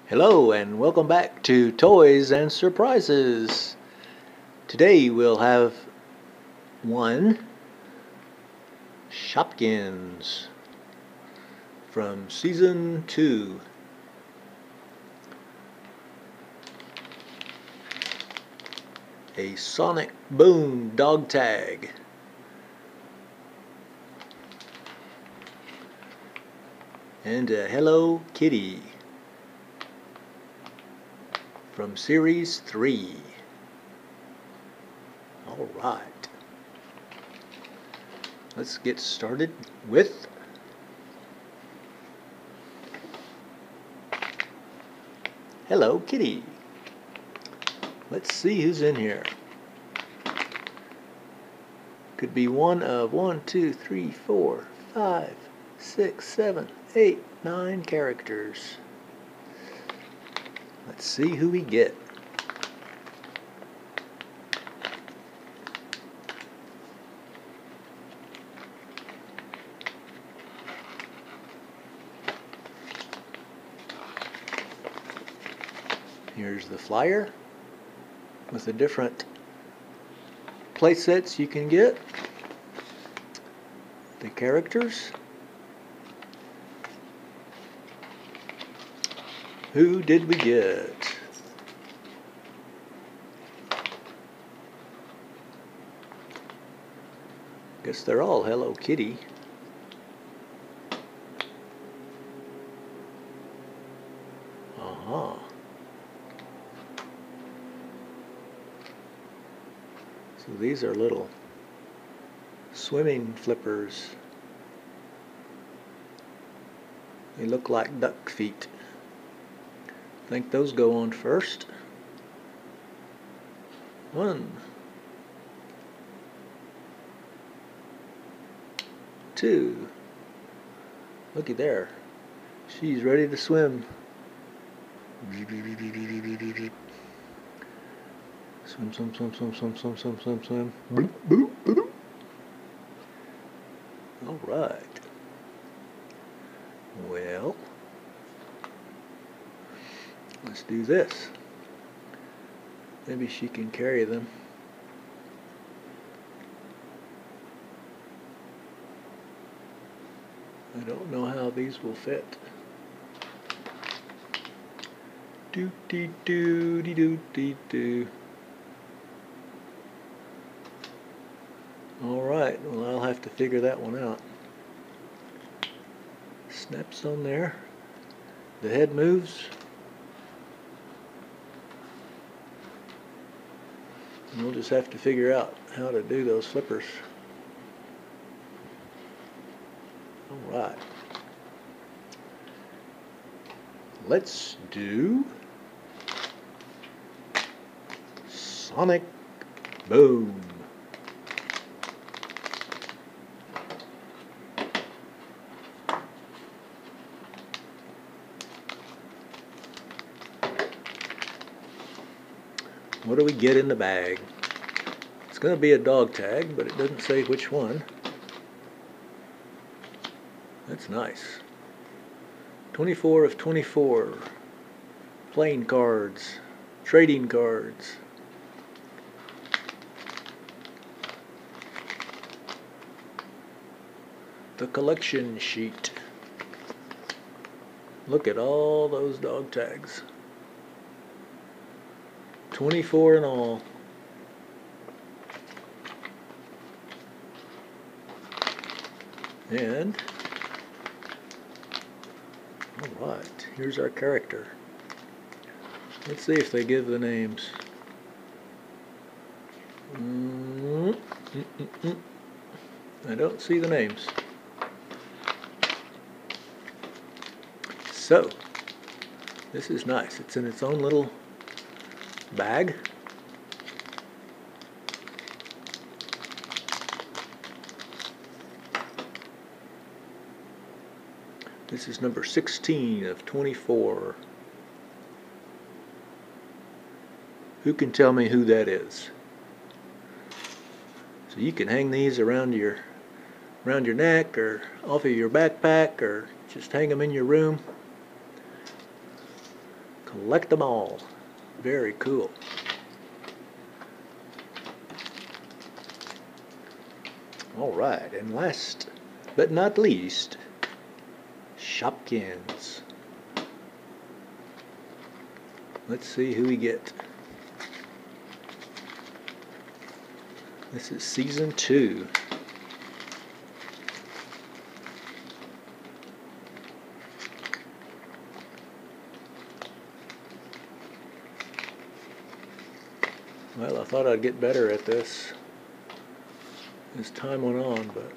Hello and welcome back to Toys and Surprises. Today we'll have one Shopkins from Season 2. A Sonic Boom dog tag. And a Hello Kitty from Series 3. Alright. Let's get started with Hello Kitty. Let's see who's in here. Could be one of 1, 2, 3, 4, 5, 6, 7, 8, 9 characters. Let's see who we get. Here's the flyer with the different play sets you can get. The characters. Who did we get? Guess they're all Hello Kitty. Uh-huh. So these are little swimming flippers. They look like duck feet. I think those go on first. 1, 2. Looky there. She's ready to swim. Swim, swim, swim, swim, swim, swim, swim, swim, swim. Boop, boop, boop. All right. Well, let's do this. Maybe she can carry them. I don't know how these will fit. Doo dee doo dee doo dee doo. Alright, well I'll have to figure that one out. Snaps on there. The head moves. And we'll just have to figure out how to do those flippers. Alright. Let's do Sonic Boom. What do we get in the bag? It's going to be a dog tag, but it doesn't say which one. That's nice. 24 of 24. Playing cards. Trading cards. The collection sheet. Look at all those dog tags. 24 in all. And alright, here's our character. Let's see if they give the names. I don't see the names. So, this is nice. It's in its own little bag. This is number 16 of 24. Who can tell me who that is? So you can hang these around your neck or off of your backpack or just hang them in your room. collect them all. Very cool. Alright, and last but not least, Shopkins. Let's see who we get. This is season 2. Well, I thought I'd get better at this as time went on, but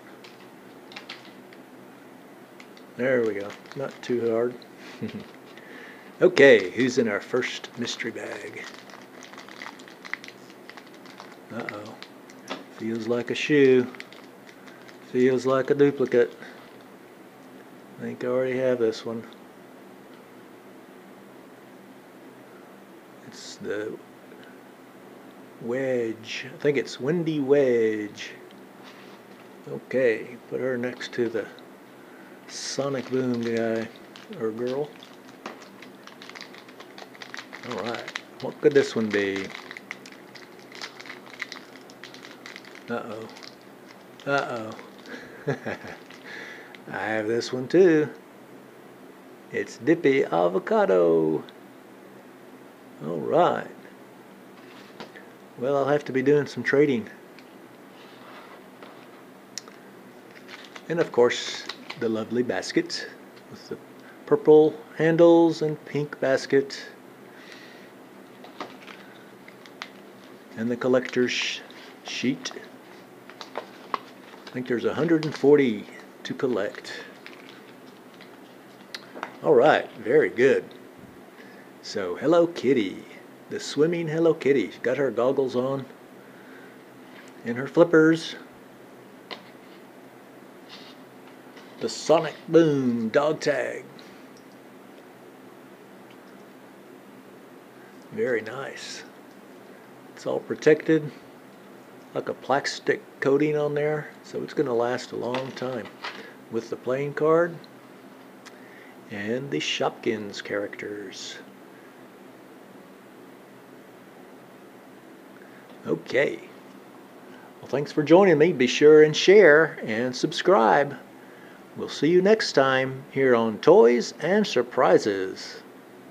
there we go. Not too hard. Okay, who's in our first mystery bag? Uh-oh. Feels like a shoe. Feels like a duplicate. I think I already have this one. It's the Wedge. I think it's Wendy Wedge. Okay, put her next to the Sonic Boom guy or girl. Alright, what could this one be? Uh-oh. Uh-oh. I have this one too. It's Dippy Avocado. Alright. Well, I'll have to be doing some trading. And of course, the lovely basket with the purple handles and pink basket. And the collector's sheet. I think there's 140 to collect. Alright, very good. So, Hello Kitty. The swimming Hello Kitty. She's got her goggles on and her flippers. The Sonic Boom dog tag. Very nice. It's all protected, like a plastic coating on there, so it's going to last a long time. With the playing card and the Shopkins characters. Okay. Well, thanks for joining me. Be sure and share and subscribe. We'll see you next time here on Toys and Surprises.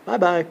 Bye-bye.